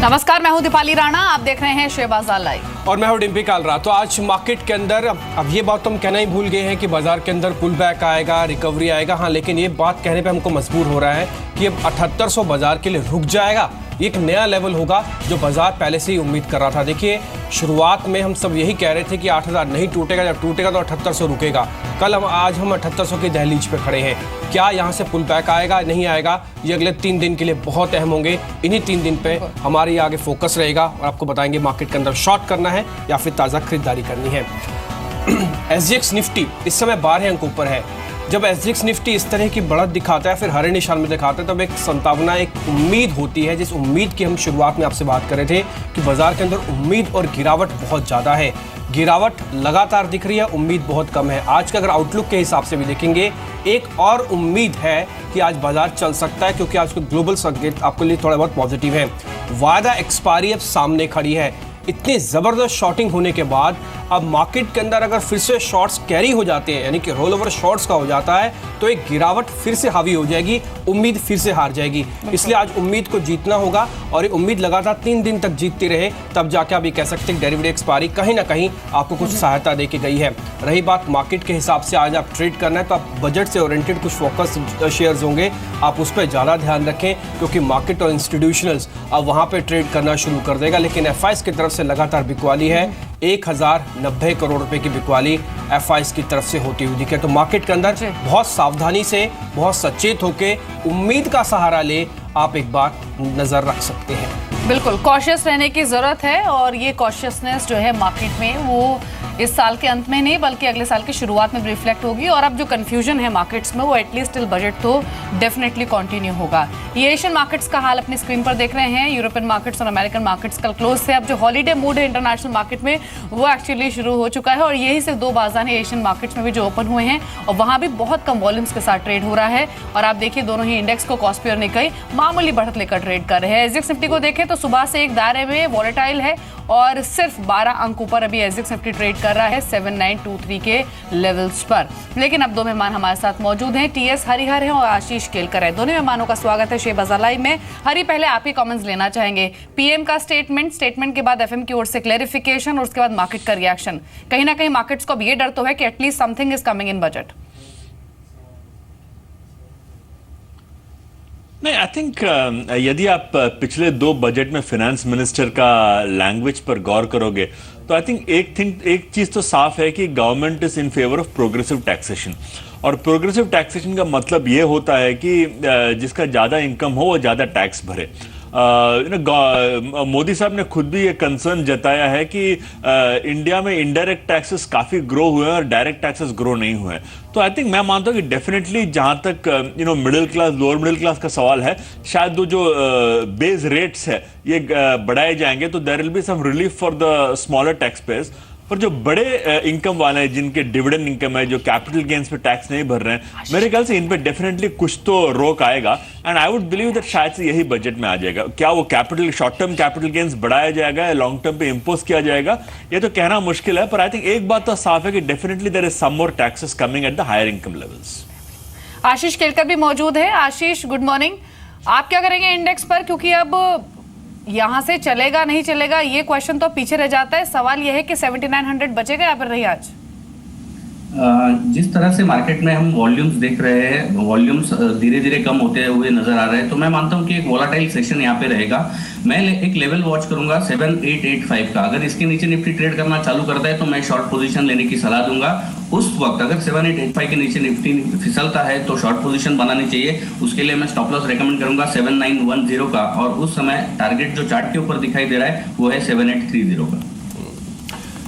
नमस्कार, मैं हूं दीपाली राणा, आप देख रहे हैं शेयर बाजार लाइव और मैं हूं डिम्पी कालरा। तो आज मार्केट के अंदर अब ये बात तो हम कहना ही भूल गए हैं कि बाजार के अंदर पुल बैक आएगा, रिकवरी आएगा। हाँ, लेकिन ये बात कहने पे हमको मजबूर हो रहा है कि अब 7800 बाजार के लिए रुक जाएगा। एक नया लेवल होगा जो बाजार पहले से ही उम्मीद कर रहा था। देखिए, शुरुआत में हम सब यही कह रहे थे कि 8000 नहीं टूटेगा, जब टूटेगा तो 7800 रुकेगा। आज हम 7800 की दहलीज पे खड़े हैं। क्या यहाँ से पुल बैक आएगा, नहीं आएगा, ये अगले 3 दिन के लिए बहुत अहम होंगे। इन्हीं 3 दिन पे हमारी आगे फोकस रहेगा और आपको बताएंगे मार्केट के अंदर शॉर्ट करना है या फिर ताज़ा खरीदारी करनी है। SGX निफ्टी इस समय 12 अंक ऊपर है। जब SGX निफ्टी इस तरह की बढ़त दिखाता है, फिर हरे निशान में दिखाता है, तब एक संभावना, एक उम्मीद होती है, जिस उम्मीद की हम शुरुआत में आपसे बात कर रहे थे कि बाजार के अंदर उम्मीद और गिरावट बहुत ज़्यादा है। गिरावट लगातार दिख रही है, उम्मीद बहुत कम है। आज का अगर आउटलुक के हिसाब से भी देखेंगे, एक और उम्मीद है कि आज बाजार चल सकता है, क्योंकि आज को ग्लोबल संकेत आपके लिए थोड़ा बहुत पॉजिटिव है। वायदा एक्सपायरी अब सामने खड़ी है। इतनी ज़बरदस्त शॉर्टिंग होने के बाद अब मार्केट के अंदर अगर फिर से शॉर्ट्स कैरी हो जाते हैं, यानी कि रोल ओवर शॉर्ट्स का हो जाता है, तो एक गिरावट फिर से हावी हो जाएगी, उम्मीद फिर से हार जाएगी। इसलिए आज उम्मीद को जीतना होगा और ये उम्मीद लगातार 3 दिन तक जीतती रहे, तब जाके आप ये कह सकते हैं डेरिवेटिव एक्सपायरी कहीं ना कहीं आपको कुछ सहायता दे के गई है। रही बात मार्केट के हिसाब से आज आप ट्रेड करना है, तो आप बजट से ओरिएंटेड कुछ फोकस शेयर्स होंगे, आप उस पर ज़्यादा ध्यान रखें, क्योंकि मार्केट और इंस्टीट्यूशनल्स अब वहाँ पर ट्रेड करना शुरू कर देगा। लेकिन FIs की तरफ से लगातार बिकवाली है। 1090 करोड़ रुपए की बिकवाली FIs की तरफ से होती हुई दिखे। तो मार्केट के अंदर बहुत सावधानी से, बहुत सचेत होकर उम्मीद का सहारा ले आप एक बार नजर रख सकते हैं। बिल्कुल कॉशियस रहने की जरूरत है, और ये कॉशियसनेस जो है मार्केट में, वो इस साल के अंत में नहीं बल्कि अगले साल की शुरुआत में रिफ्लेक्ट होगी। और अब जो कंफ्यूजन है मार्केट्स में, वो एटलीस्ट टिल बजट तो डेफिनेटली कंटिन्यू होगा। ये एशियन मार्केट्स का हाल अपनी स्क्रीन पर देख रहे हैं। यूरोपियन मार्केट्स और अमेरिकन मार्केट्स कल क्लोज से। अब जो हॉलीडे मूड है इंटरनेशनल मार्केट में, वो एक्चुअली शुरू हो चुका है, और यही सिर्फ 2 बाजार हैं एशियन मार्केट्स में भी जो ओपन हुए हैं, और वहां भी बहुत कम वॉल्यूम्स के साथ ट्रेड हो रहा है। और आप देखिए, दोनों ही इंडेक्स को कॉस्पी और निकाई मामूली बढ़त लेकर ट्रेड कर रहे हैं। SGX निफ्टी को देखें तो सुबह से एक दायरे में वॉलेटाइल है, और सिर्फ 12 अंक ऊपर अभी SGX निफ्टी ट्रेड कर रहा है 7923 के लेवल्स पर। लेकिन अब 2 मेहमान हमारे साथ मौजूद हैं, TS हरिहर हैं और आशीष केलकर है। दोनों मेहमानों का स्वागत है शेयर बाजार लाइव में। हरि, पहले आप ही कमेंट्स लेना चाहेंगे। PM का स्टेटमेंट के बाद FM की ओर से क्लेरिफिकेशन, और उसके बाद मार्केट का रिएक्शन। कहीं ना कहीं मार्केट्स को अब ये डर तो है कि at least something is coming in budget. नहीं, आई थिंक यदि आप पिछले 2 बजट में फाइनेंस मिनिस्टर का लैंग्वेज पर गौर करोगे, तो आई थिंक एक चीज तो साफ है कि government is in favour of progressive taxation. और प्रोग्रेसिव टैक्सेशन का मतलब ये होता है कि जिसका ज्यादा इनकम हो वो ज्यादा टैक्स भरे। मोदी साहब ने खुद भी ये कंसर्न जताया है कि इंडिया में इनडायरेक्ट टैक्सेस काफी ग्रो हुए हैं और डायरेक्ट टैक्सेस ग्रो नहीं हुए हैं। तो आई थिंक मैं मानता हूं कि डेफिनेटली जहां तक middle class, lower middle class का सवाल है, शायद वो जो बेस रेट्स है ये बढ़ाए जाएंगे, तो there will be some relief for the smaller tax payers. पर जो बड़े इनकम वाले हैं, जिनके डिविडेंड इनकम है, जो कैपिटल गेन्स पे टैक्स नहीं भर रहे हैं, मेरे ख्याल से इन पे डेफिनेटली कुछ तो रोक आएगा। And I would believe that शायद से यही बजट में आ जाएगा। क्या वो capital, short term capital gains बढ़ाया जाएगा या लॉन्ग टर्म पे इंपोज किया जाएगा, ये तो कहना मुश्किल है। पर आई थिंक एक बात तो साफ है कि definitely there is some more taxes coming at the higher income levels. Ashish Kelkar भी मौजूद है। Ashish, good morning. आप क्या करेंगे इंडेक्स पर, क्योंकि अब यहां से चलेगा नहीं चलेगा ये क्वेश्चन तो पीछे रह जाता है। सवाल यह है कि 7900 बचेगा या फिर रही आज? जिस तरह से मार्केट में हम वॉल्यूम्स देख रहे हैं, वॉल्यूम्स धीरे धीरे कम होते हुए नजर आ रहे हैं, तो मैं मानता हूं कि एक वोलाटाइल सेशन यहाँ पे रहेगा। मैं एक लेवल वॉच करूंगा 7885 का। अगर इसके नीचे निफ्टी ट्रेड करना चालू करता है तो मैं शॉर्ट पोजीशन लेने की सलाह दूंगा। उस वक्त अगर 7885 के नीचे निफ्टी फिसलता है तो शॉर्ट पोजीशन बनानी चाहिए। उसके लिए मैं स्टॉप लॉस रेकमेंड करूंगा 7910 का, और उस समय टारगेट जो चार्ट के ऊपर दिखाई दे रहा है वो है 7830 का।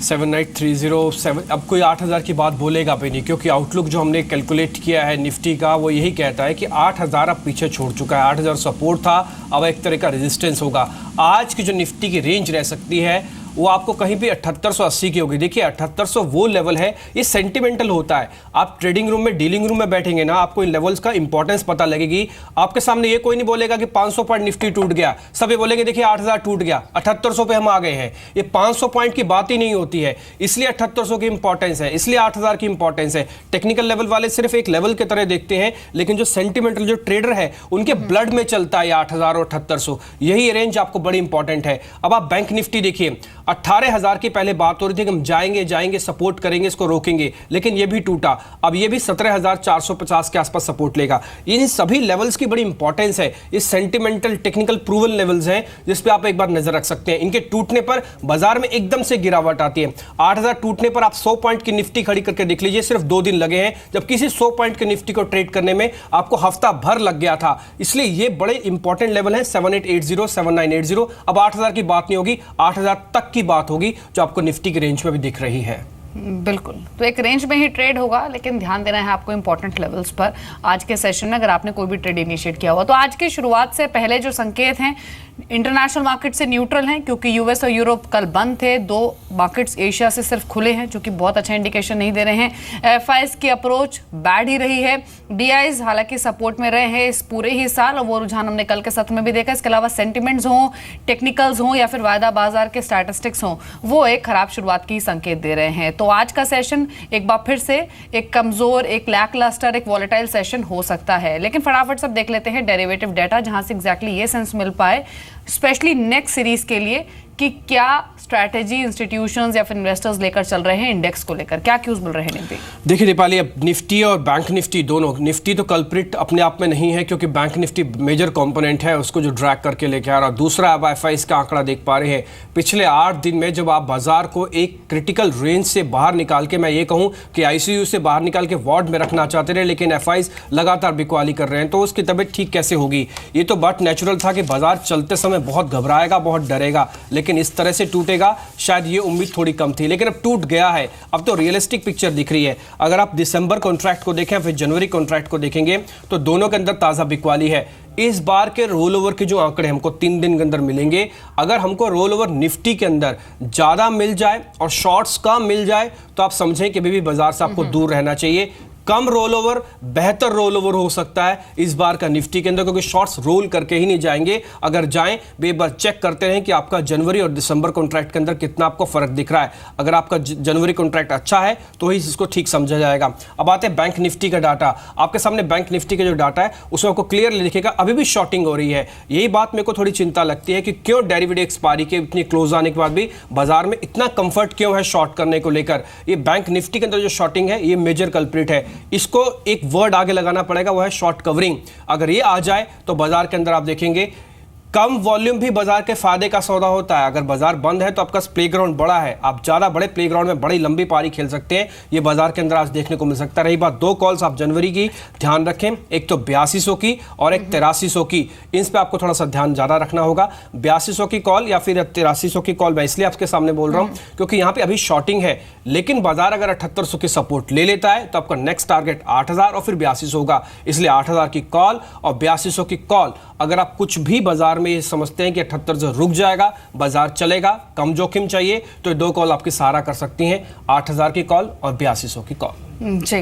7830। अब कोई 8000 की बात बोलेगा भी नहीं, क्योंकि आउटलुक जो हमने कैलकुलेट किया है निफ्टी का, वो यही कहता है कि 8000 अब पीछे छोड़ चुका है। 8000 सपोर्ट था, अब एक तरह का रेजिस्टेंस होगा। आज की जो निफ्टी की रेंज रह सकती है वो आपको कहीं भी 7880 की होगी। देखिए 7800 वो लेवल है, ये सेंटिमेंटल होता है। आप ट्रेडिंग रूम में, डीलिंग रूम में बैठेंगे ना, आपको इन लेवल्स का इंपॉर्टेंस पता लगेगी। आपके सामने ये कोई नहीं बोलेगा कि 500 पॉइंट निफ्टी टूट गया, सब ये बोलेंगे देखिए 8000 टूट गया, 7800 पे हम आ गए हैं। ये 500 पॉइंट की बात ही नहीं होती है, इसलिए 7800 की इंपॉर्टेंस है, इसलिए 8000 की इंपॉर्टेंस है। टेक्निकल लेवल वाले सिर्फ एक लेवल की तरह देखते हैं, लेकिन जो सेंटिमेंटल जो ट्रेडर है उनके ब्लड में चलता है 8000 और 7800, यही रेंज आपको बड़ी इंपॉर्टेंट है। अब आप बैंक निफ्टी देखिए, 18000 की पहले बात हो रही थी कि हम जाएंगे सपोर्ट करेंगे, इसको रोकेंगे, लेकिन ये भी टूटा। अब ये भी 17450 के आसपास सपोर्ट लेगा। इन सभी लेवल्स की बड़ी इंपॉर्टेंस है। ये सेंटिमेंटल टेक्निकल प्रूवल लेवल्स हैं जिस पे आप एक बार नजर रख सकते हैं। इनके टूटने पर बाजार में एकदम से गिरावट आती है। 8000 टूटने पर आप 100 पॉइंट की निफ्टी खड़ी करके देख लीजिए, सिर्फ 2 दिन लगे हैं, जब किसी 100 पॉइंट की निफ्टी को ट्रेड करने में आपको हफ्ता भर लग गया था। इसलिए ये बड़े इंपॉर्टेंट लेवल है 7880, 7980। अब 8000 की बात नहीं होगी, 8000 तक की बात होगी, जो आपको निफ्टी की रेंज में भी दिख रही है। बिल्कुल, तो एक रेंज में ही ट्रेड होगा, लेकिन ध्यान देना है आपको इंपॉर्टेंट लेवल्स पर। आज के सेशन में अगर आपने कोई भी ट्रेड इनिशिएट किया हुआ, तो आज की शुरुआत से पहले जो संकेत हैं इंटरनेशनल मार्केट से न्यूट्रल हैं, क्योंकि यूएस और यूरोप कल बंद थे। 2 मार्केट्स एशिया से सिर्फ खुले हैं, जो कि बहुत अच्छा इंडिकेशन नहीं दे रहे हैं। एफआईएस की अप्रोच बैड ही रही है। डीआईज हालांकि सपोर्ट में रहे हैं इस पूरे ही साल, और वो रुझान हमने कल के सत्र में भी देखा। इसके अलावा सेंटिमेंट्स हों, टेक्निकल्स हों, या फिर वायदा बाजार के स्टैटिस्टिक्स हों, वो एक खराब शुरुआत की संकेत दे रहे हैं। तो आज का सेशन एक बार फिर से एक कमजोर, एक लैकलस्टर, एक वॉलेटाइल सेशन हो सकता है। लेकिन फटाफट सब देख लेते हैं डेरिवेटिव डाटा, जहां से एग्जैक्टली ये सेंस मिल पाए स्पेशली नेक्स्ट सीरीज के लिए कि क्या स्ट्रैटेजी इंस्टीट्यूशंस या फिर इन्वेस्टर्स लेकर चल रहे हैं इंडेक्स को लेकर, क्या क्यूज मिल रहे हैं निफ्टी? देखिए दीपाली, अब निफ्टी और बैंक निफ्टी दोनों, निफ्टी तो कल्प्रिट अपने आप में नहीं है, क्योंकि बैंक निफ्टी मेजर कंपोनेंट है, उसको जो ड्रैग करके लेके आ रहा है। दूसरा, आप एफआईएस का आंकड़ा देख पा रहे हैं, पिछले 8 दिन में जब आप बाजार को एक क्रिटिकल रेंज से बाहर निकाल के, मैं ये कहूँ कि आईसीयू से बाहर निकाल के वार्ड में रखना चाहते रहे, लेकिन एफआईएस लगातार बिकवाली कर रहे हैं, तो उसकी तबीयत ठीक कैसे होगी? ये तो बात नेचुरल था कि बाजार चलते समय बहुत घबराएगा, बहुत डरेगा, लेकिन इस तरह से टूटेगा शायद ये उम्मीद थोड़ी कम थी, लेकिन अब टूट गया है। अब तो रियलिस्टिक पिक्चर दिख रही है। अगर आप दिसंबर कॉन्ट्रैक्ट को देखें फिर जनवरी कॉन्ट्रैक्ट को देखेंगे, तो दोनों के अंदर ताज़ा बिकवाली है। इस बार के रोल ओवर के जो आंकड़े हमको 3 दिन के अंदर मिलेंगे, अगर हमको रोल ओवर निफ्टी के अंदर ज़्यादा मिल जाए और शॉर्ट्स कम मिल जाए, तो आप समझें कि भी बाजार से आपको दूर रहना चाहिए। कम रोल ओवर बेहतर रोल ओवर हो सकता है इस बार का निफ्टी के अंदर, क्योंकि शॉर्ट्स रोल करके ही नहीं जाएंगे। अगर जाएं, एक बार चेक करते रहें कि आपका जनवरी और दिसंबर कॉन्ट्रैक्ट के अंदर कितना आपको फर्क दिख रहा है। अगर आपका जनवरी कॉन्ट्रैक्ट अच्छा है तो ही इसको ठीक समझा जाएगा। अब आते हैं बैंक निफ्टी का डाटा। आपके सामने बैंक निफ्टी का जो डाटा है उसमें आपको क्लियरली दिखेगा अभी भी शॉर्टिंग हो रही है। यही बात मेरे को थोड़ी चिंता लगती है कि क्यों डेरिवेटिव एक्सपायरी के इतनी क्लोज आने के बाद भी बाजार में इतना कंफर्ट क्यों है शॉर्ट करने को लेकर। ये बैंक निफ्टी के अंदर जो शॉर्टिंग है ये मेजर कल्प्रिट है। इसको एक वर्ड आगे लगाना पड़ेगा, वो है शॉर्ट कवरिंग। अगर ये आ जाए तो बाजार के अंदर आप देखेंगे कम वॉल्यूम भी बाजार के फायदे का सौदा होता है। अगर बाजार बंद है तो आपका प्लेग्राउंड बड़ा है, आप ज़्यादा बड़े प्लेग्राउंड में बड़ी लंबी पारी खेल सकते हैं। ये बाजार के अंदर आज देखने को मिल सकता है। रही बात 2 कॉल्स आप जनवरी की ध्यान रखें, एक तो 8200 की और एक 8300 की। इन पर आपको थोड़ा सा ध्यान ज़्यादा रखना होगा। 8200 की कॉल या फिर 8300 की कॉल मैं इसलिए आपके सामने बोल रहा हूँ क्योंकि यहाँ पे अभी शॉर्टिंग है, लेकिन बाजार अगर 7800 की सपोर्ट ले लेता है तो आपका नेक्स्ट टारगेट 8000 और फिर 8200 होगा। इसलिए 8000 की कॉल और 8200 की कॉल। अगर आप कुछ भी बाजार में ये समझते हैं कि 78 से रुक जाएगा, बाजार चलेगा, कम जोखिम चाहिए, तो 2 कॉल आपकी सहारा कर सकती हैं, 8000 की कॉल और 8200 की कॉल। जी,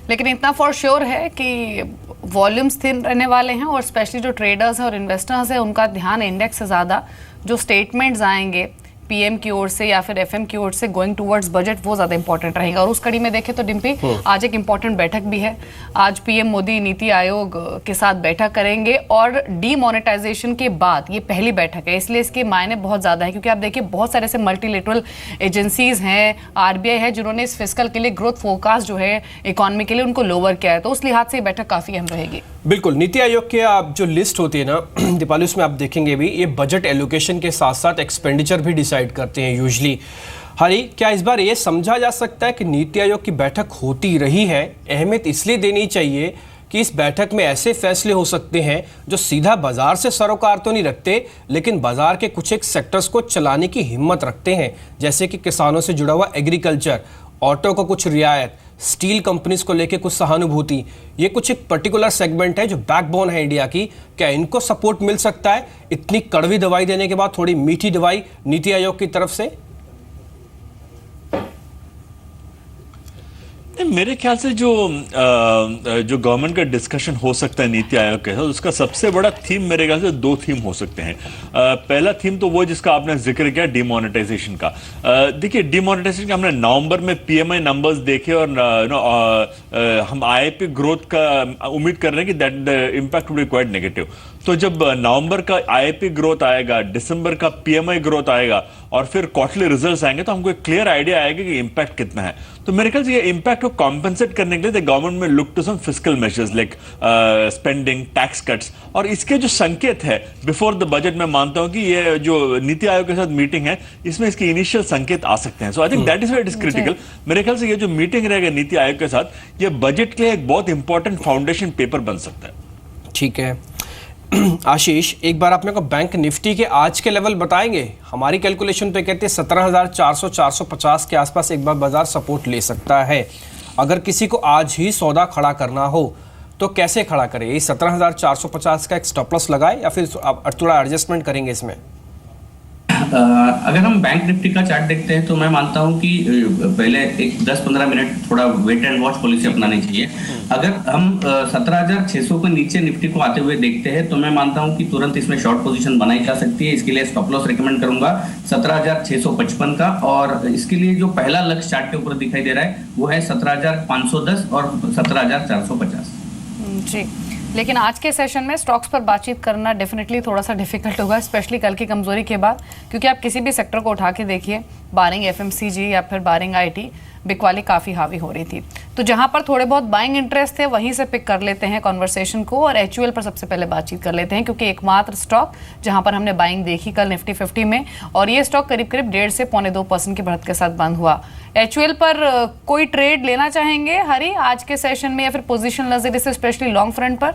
लेकिन इतना फॉर श्योर है कि वॉल्यूम्स थिन रहने वाले हैं, और स्पेशली जो ट्रेडर्स हैं और इन्वेस्टर्स हैं उनका ध्यान इंडेक्स से ज़्यादा जो स्टेटमेंट्स आएंगे पीएम की ओर से या फिर एफएम की ओर से गोइंग टुवर्ड्स बजट, वो ज़्यादा इंपॉर्टेंट रहेगा। और उस कड़ी में देखें तो डिम्पी, आज एक इंपॉर्टेंट बैठक भी है। आज पीएम मोदी नीति आयोग के साथ बैठक करेंगे, और डीमोनेटाइजेशन के बाद ये पहली बैठक है, इसलिए इसके मायने बहुत ज़्यादा है। क्योंकि आप देखिए बहुत सारे ऐसे मल्टीलेटरल एजेंसीज हैं, आरबीआई है, जिन्होंने इस फिस्कल के लिए ग्रोथ फोरकास्ट जो है इकोनॉमी के लिए उनको लोअर किया है। तो उस लिहाज से ये बैठक काफ़ी अहम रहेगी। बिल्कुल, नीति आयोग के आप जो लिस्ट होती है ना दीपाली, उसमें आप देखेंगे भी ये बजट एलोकेशन के साथ साथ एक्सपेंडिचर भी डिसाइड करते हैं यूजली। हरी, क्या इस बार ये समझा जा सकता है कि नीति आयोग की बैठक होती रही है, अहमियत इसलिए देनी चाहिए कि इस बैठक में ऐसे फैसले हो सकते हैं जो सीधा बाजार से सरोकार तो नहीं रखते, लेकिन बाजार के कुछ एक सेक्टर्स को चलाने की हिम्मत रखते हैं, जैसे कि किसानों से जुड़ा हुआ एग्रीकल्चर, ऑटो को कुछ रियायत, स्टील कंपनीज को लेके कुछ सहानुभूति। ये कुछ एक पर्टिकुलर सेगमेंट है जो बैकबोन है इंडिया की। क्या इनको सपोर्ट मिल सकता है इतनी कड़वी दवाई देने के बाद, थोड़ी मीठी दवाई नीति आयोग की तरफ से? मेरे ख्याल से जो जो गवर्नमेंट का डिस्कशन हो सकता है नीति आयोग के साथ, उसका सबसे बड़ा थीम मेरे ख्याल से दो थीम हो सकते हैं। पहला थीम तो वो जिसका आपने जिक्र किया, डिमोनेटाइजेशन का। देखिए, डिमोनेटाइजेशन का हमने नवंबर में पीएमआई नंबर्स देखे और हम आईआईपी ग्रोथ का उम्मीद कर रहे हैं कि that the impact will be quite negative. तो जब नवंबर का आईआईपी ग्रोथ आएगा, दिसंबर का पीएमआई ग्रोथ आएगा और फिर क्वार्टरली रिजल्ट्स आएंगे, तो हमको एक क्लियर आइडिया आएगा कि इम्पैक्ट कितना है। तो मेरे ख्याल से ये इम्पैक्ट को कॉम्पेंसेट करने के लिए गवर्नमेंट में look to some fiscal measures like spending, tax cuts, और इसके जो संकेत है बिफोर द बजट, मैं मानता हूं कि ये जो नीति आयोग के साथ मीटिंग है, इसमें इसके इनिशियल संकेत आ सकते हैं। So I think that is very critical. मेरे ख्याल से ये जो मीटिंग रहेगा नीति आयोग के साथ, ये बजट के लिए एक बहुत इंपॉर्टेंट फाउंडेशन पेपर बन सकता है। ठीक है आशीष, एक बार आप मेरे को बैंक निफ्टी के आज के लेवल बताएंगे? हमारी कैलकुलेशन पे कहते हैं 17,400-450 के आसपास एक बार बाजार सपोर्ट ले सकता है। अगर किसी को आज ही सौदा खड़ा करना हो तो कैसे खड़ा करे? ये 17,450 का एक स्टॉप लॉस लगाए या फिर थोड़ा एडजस्टमेंट करेंगे इसमें? अगर हम बैंक निफ्टी का चार्ट देखते हैं तो मैं मानता हूं कि पहले एक 10-15 मिनट थोड़ा वेट एंड वॉच पॉलिसी अपनानी चाहिए। अगर हम 17,600 के नीचे निफ्टी को आते हुए देखते हैं तो मैं मानता हूं कि तुरंत इसमें शॉर्ट पोजीशन बनाई जा सकती है। इसके लिए स्टॉप लॉस रिकमेंड करूंगा 17,655 का, और इसके लिए जो पहला लक्ष्य चार्ट के ऊपर दिखाई दे रहा है वो है 17,510 और 17,450। जी, लेकिन आज के सेशन में स्टॉक्स पर बातचीत करना डेफिनेटली थोड़ा सा डिफिकल्ट होगा, स्पेशली कल की कमजोरी के बाद, क्योंकि आप किसी भी सेक्टर को उठा के देखिए, बारिंग एफएमसीजी या फिर बारिंग आईटी, बिकवाली काफ़ी हावी हो रही थी। तो जहां पर थोड़े बहुत बाइंग इंटरेस्ट थे वहीं से पिक कर लेते हैं कॉन्वर्सेशन को, और एचयूएल पर सबसे पहले बातचीत कर लेते हैं, क्योंकि एकमात्र स्टॉक जहां पर हमने बाइंग देखी कल निफ्टी 50 में, और ये स्टॉक करीब करीब 1.5 से 1.25% की बढ़त के साथ बंद हुआ। एचयूएल पर कोई ट्रेड लेना चाहेंगे हरी आज के सेशन में, या फिर पोजिशन नजर से स्पेशली लॉन्ग फ्रंट पर?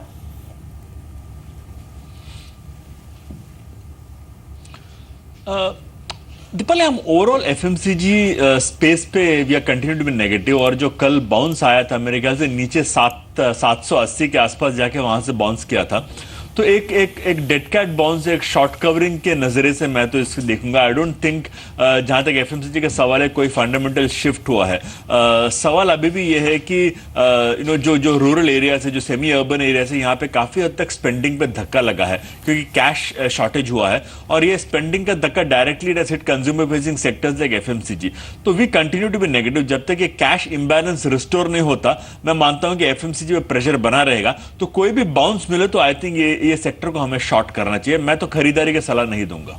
दीपाली, हम ओवरऑल एफएमसीजी स्पेस पे we are continue to be negative, और जो कल बाउंस आया था मेरे ख्याल से नीचे 780 के आसपास जाके वहां से बाउंस किया था, तो एक डेड कैट बाउंस, एक शॉर्ट कवरिंग के नजरे से मैं तो इसको देखूंगा। आई डोंट थिंक जहां तक एफएमसीजी का सवाल है कोई फंडामेंटल शिफ्ट हुआ है। सवाल अभी भी ये है कि जो रूरल एरिया से, जो सेमी अर्बन एरिया से, यहाँ पे काफी हद तक स्पेंडिंग पे धक्का लगा है क्योंकि कैश शॉर्टेज हुआ है, और ये स्पेंडिंग का धक्का directly hit consumer facing sectors like FMCG. तो we continue to be negative जब तक ये कैश इंबैलेंस रिस्टोर नहीं होता। मैं मानता हूं कि एफएमसीजी पे प्रेशर बना रहेगा, तो कोई भी बाउंस मिले तो आई थिंक ये सेक्टर को हमें शॉर्ट करना चाहिए। मैं तो खरीदारी की सलाह नहीं दूंगा।